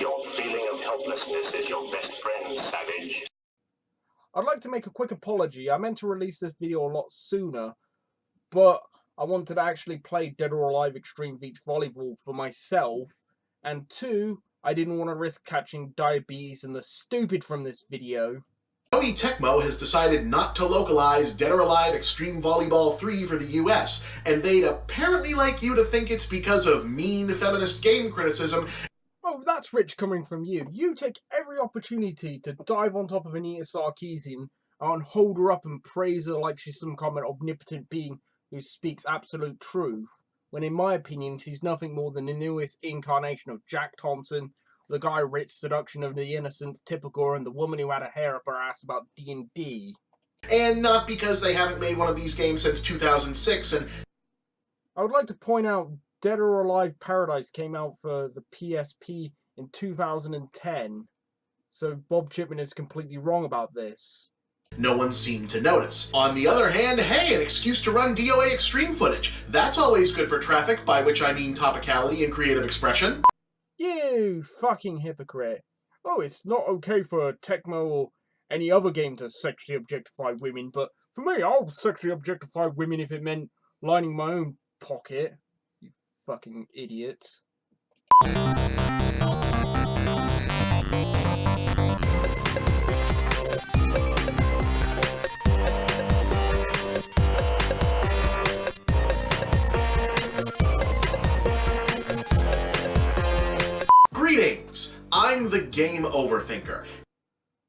Your feeling of helplessness is your best friend, savage. I'd like to make a quick apology. I meant to release this video a lot sooner, but I wanted to actually play Dead or Alive Extreme Beach Volleyball for myself, and 2, I didn't want to risk catching diabetes and the stupid from this video. Sony Tecmo has decided not to localize Dead or Alive Extreme Volleyball 3 for the US, and they'd apparently like you to think it's because of mean feminist game criticism. Oh, that's rich coming from you. You take every opportunity to dive on top of Anita Sarkeesian and hold her up and praise her like she's some kind of omnipotent being who speaks absolute truth, when in my opinion she's nothing more than the newest incarnation of Jack Thompson, the guy who writ Seduction of the Innocent, Typical, and the woman who had a hair up her ass about D&D. And not because they haven't made one of these games since 2006, and I would like to point out Dead or Alive Paradise came out for the PSP in 2010, so Bob Chipman is completely wrong about this. no one seemed to notice. On the other hand, hey, an excuse to run DOA Extreme footage. That's always good for traffic, by which I mean topicality and creative expression. You fucking hypocrite. Oh, it's not okay for Tecmo or any other game to sexually objectify women, but for me, I'll sexually objectify women if it meant lining my own pocket. You fucking idiots. Greetings! I'm the Game Overthinker.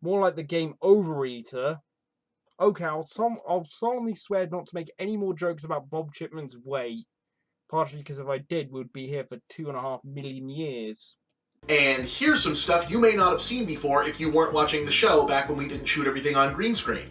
More like the game overeater. Okay, I'll solemnly swear not to make any more jokes about Bob Chipman's weight. Partially because if I did, we'd be here for 2.5 million years. And here's some stuff you may not have seen before if you weren't watching the show back when we didn't shoot everything on green screen.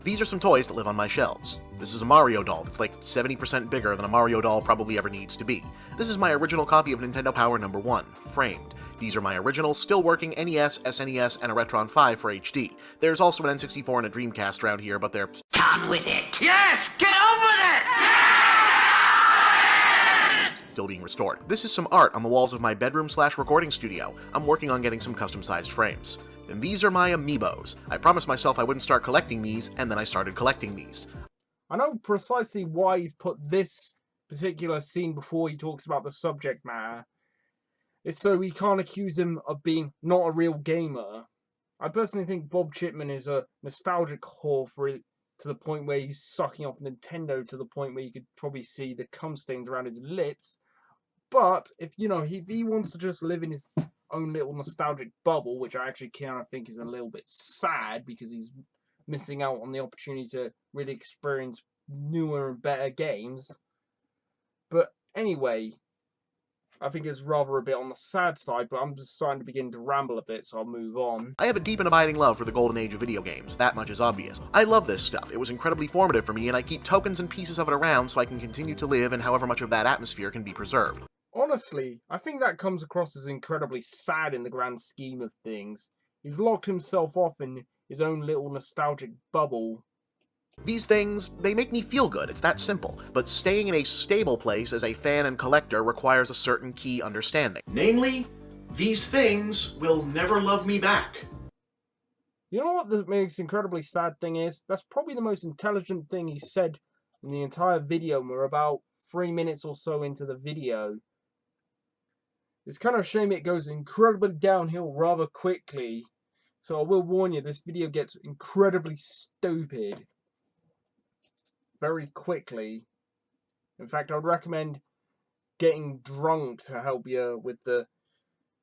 These are some toys that live on my shelves. This is a Mario doll that's like 70% bigger than a Mario doll probably ever needs to be. This is my original copy of Nintendo Power No. 1, framed. These are my original, still working NES, SNES, and a Retron 5 for HD. There's also an N64 and a Dreamcast around here, but they're Down with it! Yes! Get on with it! still being restored. This is some art on the walls of my bedroom/recording studio. I'm working on getting some custom-sized frames. And these are my amiibos. I promised myself I wouldn't start collecting these, and then I started collecting these. I know precisely why he's put this particular scene before he talks about the subject matter. It's so we can't accuse him of being not a real gamer. I personally think Bob Chipman is a nostalgic whore for it, to the point where he's sucking off Nintendo to the point where you could probably see the cum stains around his lips. But if he wants to just live in his own little nostalgic bubble, which I actually kind of think is a little bit sad because he's missing out on the opportunity to really experience newer and better games. But anyway, I think it's rather a bit on the sad side, but I'm just starting to begin to ramble a bit, so I'll move on. I have a deep and abiding love for the golden age of video games, that much is obvious. I love this stuff, it was incredibly formative for me, and I keep tokens and pieces of it around so I can continue to live in however much of that atmosphere can be preserved. Honestly, I think that comes across as incredibly sad in the grand scheme of things. He's locked himself off in his own little nostalgic bubble. These things, they make me feel good, it's that simple. But staying in a stable place as a fan and collector requires a certain key understanding. Namely, these things will never love me back. You know what the most incredibly sad thing is? That's probably the most intelligent thing he said in the entire video, and we're about 3 minutes or so into the video. It's kind of a shame it goes incredibly downhill rather quickly. So I will warn you, this video gets incredibly stupid very quickly. In fact, I would recommend getting drunk to help you with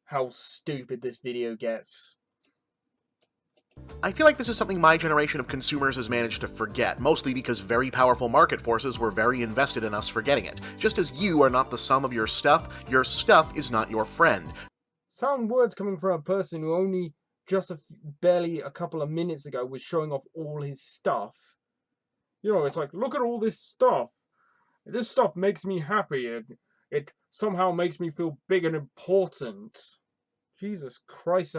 how stupid this video gets. I feel like this is something my generation of consumers has managed to forget, mostly because very powerful market forces were very invested in us forgetting it. Just as you are not the sum of your stuff is not your friend. Sound words coming from a person who only just barely a couple of minutes ago was showing off all his stuff. You know, it's like, look at all this stuff. This stuff makes me happy. It somehow makes me feel big and important. Jesus Christ,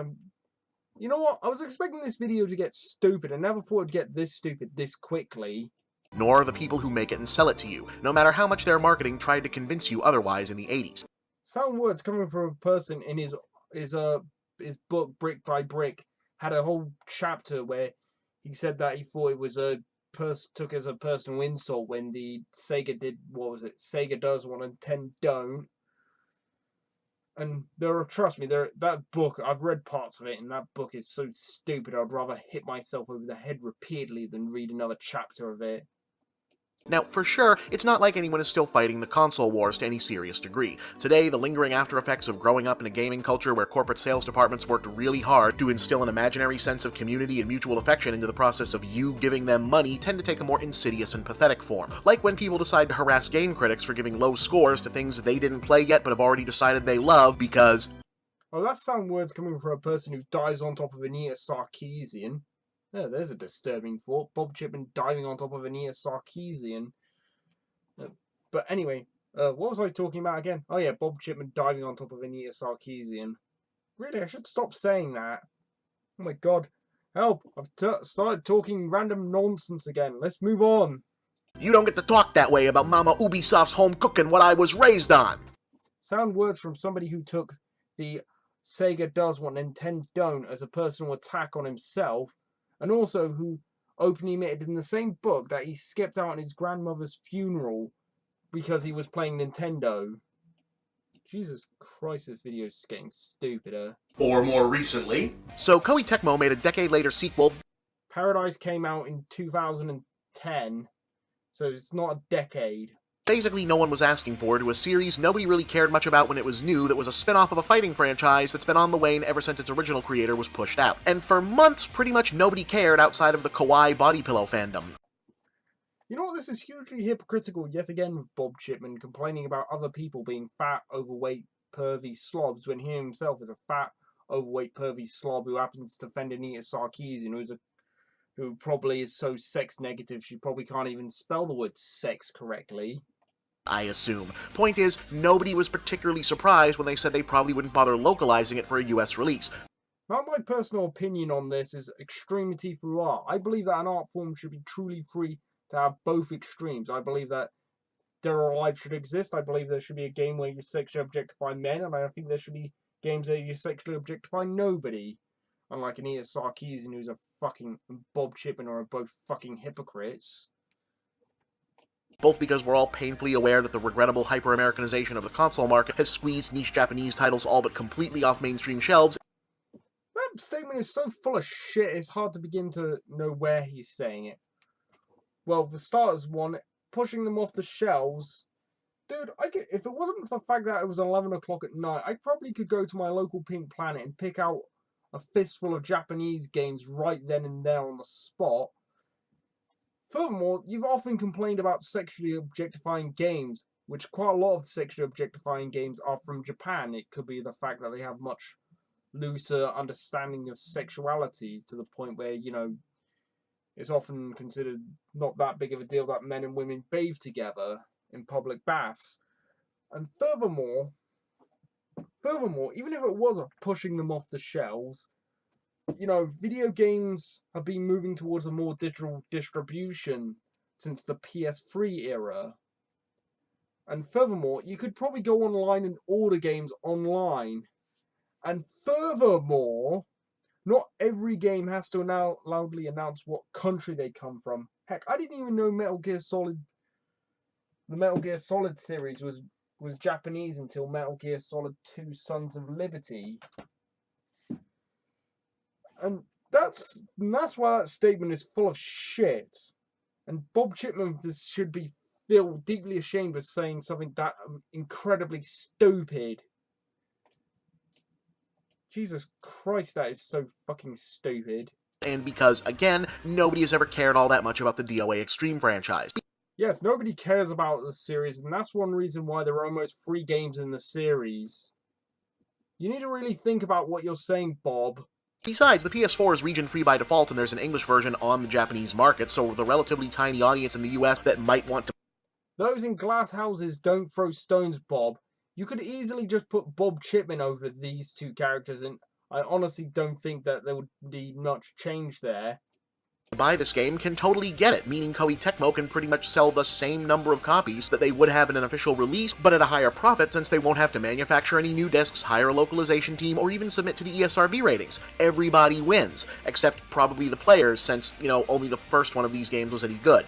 You know what? I was expecting this video to get stupid. I never thought it'd get this stupid this quickly. Nor are the people who make it and sell it to you, no matter how much their marketing tried to convince you otherwise in the 80s. Sound words coming from a person in his his book Brick by Brick had a whole chapter where he said that he thought it was took as a personal insult when the Sega did, what was it? Sega does what Nintendo don't. And trust me, that book, I've read parts of it, and that book is so stupid, I'd rather hit myself over the head repeatedly than read another chapter of it. Now, for sure, it's not like anyone is still fighting the console wars to any serious degree. Today, the lingering after effects of growing up in a gaming culture where corporate sales departments worked really hard to instill an imaginary sense of community and mutual affection into the process of you giving them money tend to take a more insidious and pathetic form. Like when people decide to harass game critics for giving low scores to things they didn't play yet but have already decided they love because... Well, that's sound words coming from a person who dives on top of Anita Sarkeesian. Yeah, there's a disturbing thought. Bob Chipman diving on top of Anita Sarkeesian. But anyway, what was I talking about again? Oh yeah, Bob Chipman diving on top of Anita Sarkeesian. Really, I should stop saying that. Oh my god. Help! I've started talking random nonsense again. Let's move on. You don't get to talk that way about Mama Ubisoft's home cooking what I was raised on. Sound words from somebody who took the Sega does what Nintendo don't as a personal attack on himself, and also who openly admitted in the same book that he skipped out on his grandmother's funeral because he was playing Nintendo. Jesus Christ, this video is getting stupider. Or more recently... So Koei Tecmo made a decade-later sequel. Paradise came out in 2010, so it's not a decade. Basically no one was asking for, to a series nobody really cared much about when it was new that was a spin-off of a fighting franchise that's been on the wane ever since its original creator was pushed out. And for months, pretty much nobody cared outside of the kawaii body pillow fandom. You know what, this is hugely hypocritical yet again with Bob Chipman complaining about other people being fat, overweight, pervy slobs when he himself is a fat, overweight, pervy slob who happens to defend Anita Sarkeesian, who probably is so sex negative she probably can't even spell the word sex correctly. I assume. Point is, nobody was particularly surprised when they said they probably wouldn't bother localizing it for a US release. Now, my personal opinion on this is extremity through art. I believe that an art form should be truly free to have both extremes. I believe that Dead or Alive should exist. I believe there should be a game where you sexually objectify men, and I think there should be games where you sexually objectify nobody. Unlike Anita Sarkeesian, who's a fucking Bob Chipman, are both fucking hypocrites. Both because we're all painfully aware that the regrettable hyper-Americanization of the console market has squeezed niche Japanese titles all but completely off mainstream shelves. That statement is so full of shit, it's hard to begin to know where he's saying it. Well, for starters, one, pushing them off the shelves. Dude, if it wasn't for the fact that it was 11 o'clock at night, I probably could go to my local Pink Planet and pick out a fistful of Japanese games right then and there on the spot. Furthermore, you've often complained about sexually objectifying games, which quite a lot of sexually objectifying games are from Japan. It could be the fact that they have much looser understanding of sexuality to the point where, you know, it's often considered not that big of a deal that men and women bathe together in public baths. And furthermore, even if it was pushing them off the shelves, you know, video games have been moving towards a more digital distribution since the PS3 era. And furthermore, you could probably go online and order games online. And furthermore, not every game has to now loudly announce what country they come from. Heck, I didn't even know the Metal Gear Solid series was Japanese until Metal Gear Solid 2 Sons of Liberty. And that's why that statement is full of shit. And Bob Chipman should feel deeply ashamed of saying something that incredibly stupid. Jesus Christ, that is so fucking stupid. And because, again, nobody has ever cared all that much about the DOA Extreme franchise. Yes, nobody cares about the series, and that's one reason why there are almost 3 games in the series. You need to really think about what you're saying, Bob. Besides, the PS4 is region-free by default, and there's an English version on the Japanese market, so with a relatively tiny audience in the US that might want to... Those in glass houses don't throw stones, Bob. You could easily just put Bob Chipman over these 2 characters, and I honestly don't think that there would be much change there. buy this game can totally get it, meaning Koei Tecmo can pretty much sell the same number of copies that they would have in an official release, but at a higher profit since they won't have to manufacture any new discs, hire a localization team, or even submit to the ESRB ratings. Everybody wins, except probably the players, since, only the first one of these games was any good.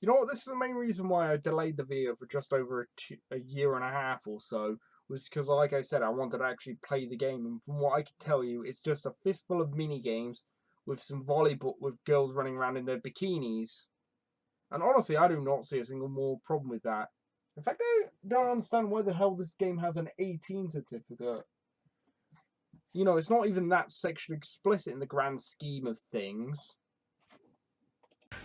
You know what, this is the main reason why I delayed the video for just over a year and a half or so, was because, like I said, I wanted to actually play the game, and from what I can tell you, it's just a fistful of mini-games with some volleyball, with girls running around in their bikinis. And honestly, I do not see a single more problem with that. In fact, I don't understand why the hell this game has an 18 certificate. It's not even that sexually explicit in the grand scheme of things.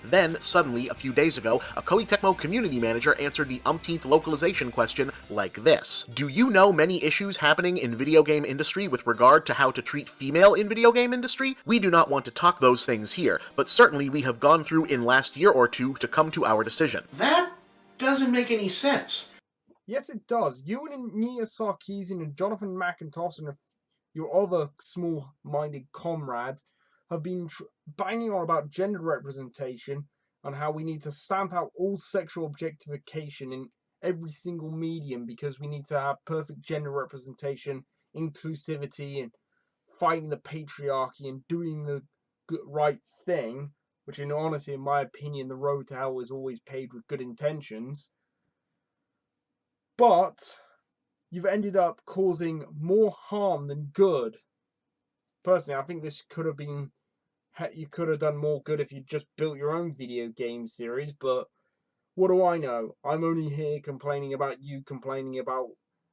Then, suddenly, a few days ago, a Koei Tecmo community manager answered the umpteenth localization question like this. Do you know many issues happening in video game industry with regard to how to treat female in video game industry? We do not want to talk those things here, but certainly we have gone through in last year or two to come to our decision. That doesn't make any sense. Yes, it does. You and Nia Sarkeesian and Jonathan McIntosh and your other small-minded comrades have been banging on about gender representation and how we need to stamp out all sexual objectification in every single medium because we need to have perfect gender representation, inclusivity, and fighting the patriarchy and doing the right thing, which honestly, in my opinion, the road to hell is always paved with good intentions. But you've ended up causing more harm than good. Personally, I think this could have been... You could have done more good if you just built your own video game series, but what do I know? I'm only here complaining about you complaining about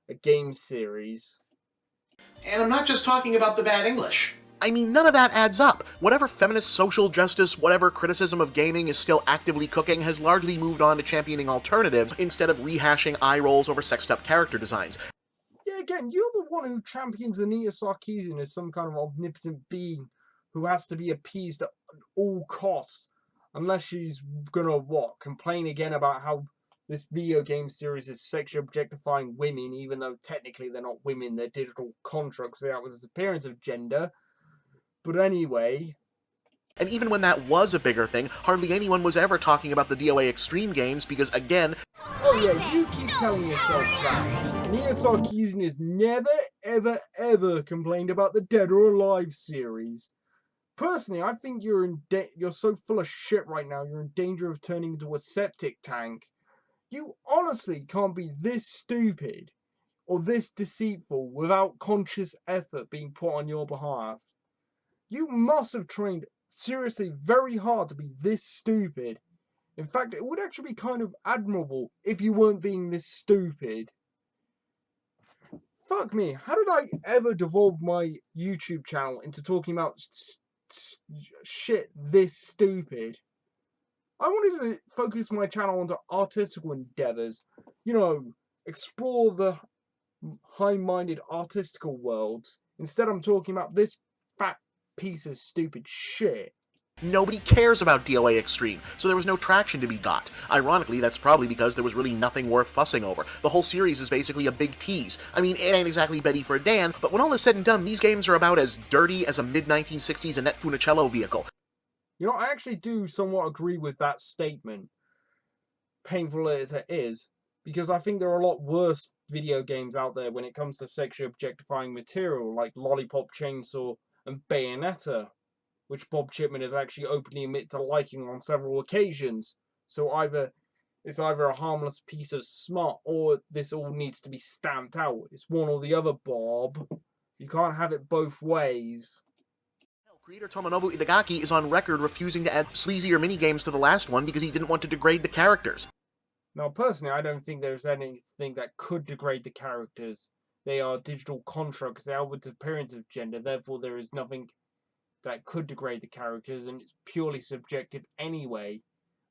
a game series. And I'm not just talking about the bad English. I mean, none of that adds up. Whatever feminist social justice, whatever criticism of gaming is still actively cooking has largely moved on to championing alternatives instead of rehashing eye rolls over sexed-up character designs. Yeah, again, you're the one who champions Nia Sarkeesian as some kind of omnipotent being who has to be appeased at all costs, unless she's gonna, complain again about how this video game series is sexually objectifying women, even though technically they're not women, they're digital constructs without the appearance of gender. But anyway... And even when that was a bigger thing, hardly anyone was ever talking about the DOA Extreme games because, again... Oh yeah, you keep telling yourself that. Nia Sarkeesian has never, ever, ever complained about the Dead or Alive series. Personally, I think you're so full of shit right now, you're in danger of turning into a septic tank. You honestly can't be this stupid or this deceitful without conscious effort being put on your behalf. You must have trained seriously very hard to be this stupid. In fact, it would actually be kind of admirable if you weren't being this stupid. Fuck me, how did I ever devolve my YouTube channel into talking about shit this stupid? I wanted to focus my channel onto artistical endeavors, explore the high-minded artistical worlds. Instead, I'm talking about this fat piece of stupid shit. Nobody cares about DOA Extreme, so there was no traction to be got. Ironically, that's probably because there was really nothing worth fussing over. The whole series is basically a big tease. I mean, it ain't exactly Betty Friedan, but when all is said and done, these games are about as dirty as a mid-1960s Annette Funicello vehicle. I actually do somewhat agree with that statement, painful as it is, because I think there are a lot worse video games out there when it comes to sexually objectifying material, like Lollipop Chainsaw and Bayonetta, which Bob Chipman has actually openly admitted to liking on several occasions. So it's either a harmless piece of smut, or this all needs to be stamped out. It's one or the other, Bob. You can't have it both ways. Creator Tomonobu Itagaki is on record refusing to add sleazier minigames to the last one because he didn't want to degrade the characters. Now, personally, I don't think there's anything that could degrade the characters. They are digital constructs, the outward appearance of gender, therefore there is nothing that could degrade the characters, and it's purely subjective anyway.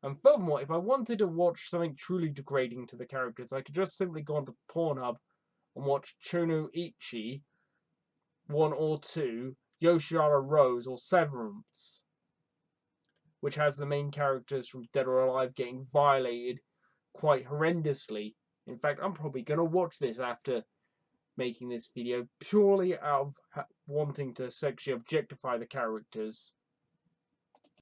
And furthermore, if I wanted to watch something truly degrading to the characters, I could just simply go onto Pornhub and watch Chono Ichi 1 or 2, Yoshiara Rose, or Severance, which has the main characters from Dead or Alive getting violated quite horrendously. In fact, I'm probably going to watch this after making this video, purely out of wanting to sexually objectify the characters.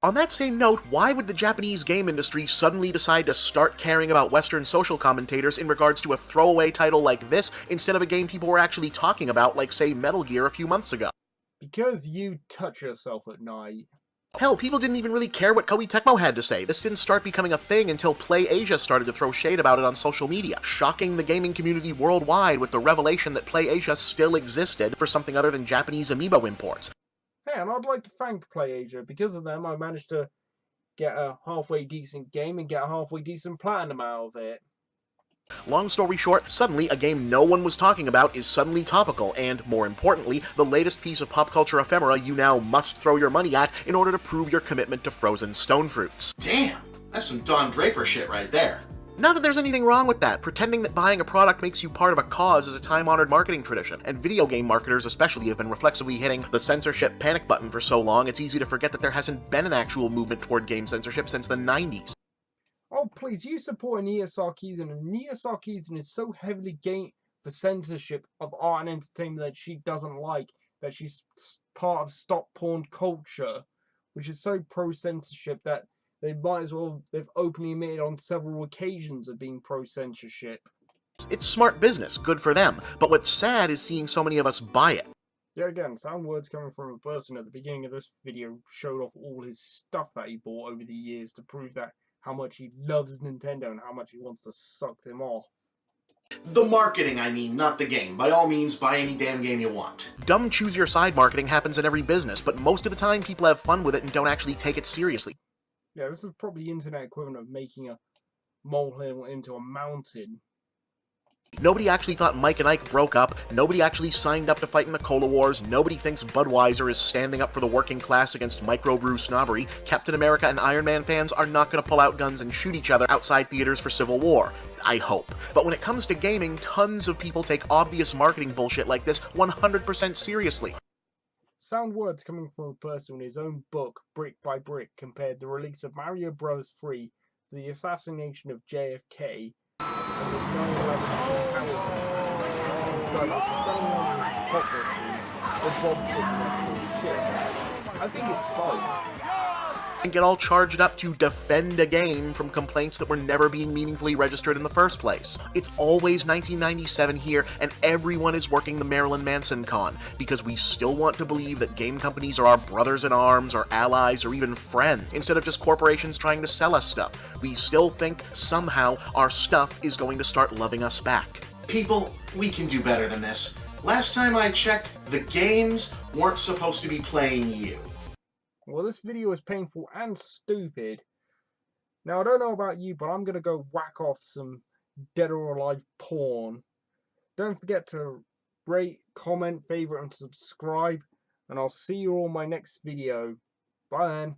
On that same note, why would the Japanese game industry suddenly decide to start caring about Western social commentators in regards to a throwaway title like this instead of a game people were actually talking about, like, say, Metal Gear a few months ago? Because you touch yourself at night. Hell, people didn't even really care what Koei Tecmo had to say. This didn't start becoming a thing until Play Asia started to throw shade about it on social media, shocking the gaming community worldwide with the revelation that Play Asia still existed for something other than Japanese amiibo imports. Hey, and I'd like to thank PlayAsia. Because of them, I managed to get a halfway decent game and get a halfway decent platinum out of it. Long story short, suddenly a game no one was talking about is suddenly topical, and, more importantly, the latest piece of pop culture ephemera you now must throw your money at in order to prove your commitment to frozen stone fruits. Damn, that's some Don Draper shit right there. Not that there's anything wrong with that. Pretending that buying a product makes you part of a cause is a time-honored marketing tradition, and video game marketers especially have been reflexively hitting the censorship panic button for so long it's easy to forget that there hasn't been an actual movement toward game censorship since the 90s. Oh, please, you support Nia Sarkeesian, and Nia Sarkeesian is so heavily game for censorship of art and entertainment that she doesn't like, that she's part of stop porn culture, which is so pro-censorship that they might as well, they've openly admitted on several occasions of being pro-censorship. It's smart business, good for them, but what's sad is seeing so many of us buy it. Yeah, again, sound words coming from a person at the beginning of this video showed off all his stuff that he bought over the years to prove that how much he loves Nintendo and how much he wants to suck them off. The marketing, I mean, not the game. By all means, buy any damn game you want. Dumb choose-your-side marketing happens in every business, but most of the time people have fun with it and don't actually take it seriously. Yeah, this is probably the internet equivalent of making a molehill into a mountain. Nobody actually thought Mike and Ike broke up, nobody actually signed up to fight in the Cola Wars, nobody thinks Budweiser is standing up for the working class against microbrew snobbery, Captain America and Iron Man fans are not going to pull out guns and shoot each other outside theaters for Civil War. I hope. But when it comes to gaming, tons of people take obvious marketing bullshit like this 100% seriously. Sound words coming from a person in his own book, Brick by Brick, compared the release of Mario Bros. 3 to the assassination of JFK and the 9/11 terrorist attack instead of stunning hypocrisy or Bob bullshit. I think it's both. And get all charged up to defend a game from complaints that were never being meaningfully registered in the first place. It's always 1997 here, and everyone is working the Marilyn Manson con, because we still want to believe that game companies are our brothers in arms, or allies, or even friends, instead of just corporations trying to sell us stuff. We still think, somehow, our stuff is going to start loving us back. People, we can do better than this. Last time I checked, the games weren't supposed to be playing you. Well, this video is painful and stupid. Now, I don't know about you, but I'm going to go whack off some Dead or Alive porn. Don't forget to rate, comment, favorite, and subscribe. And I'll see you all in my next video. Bye then.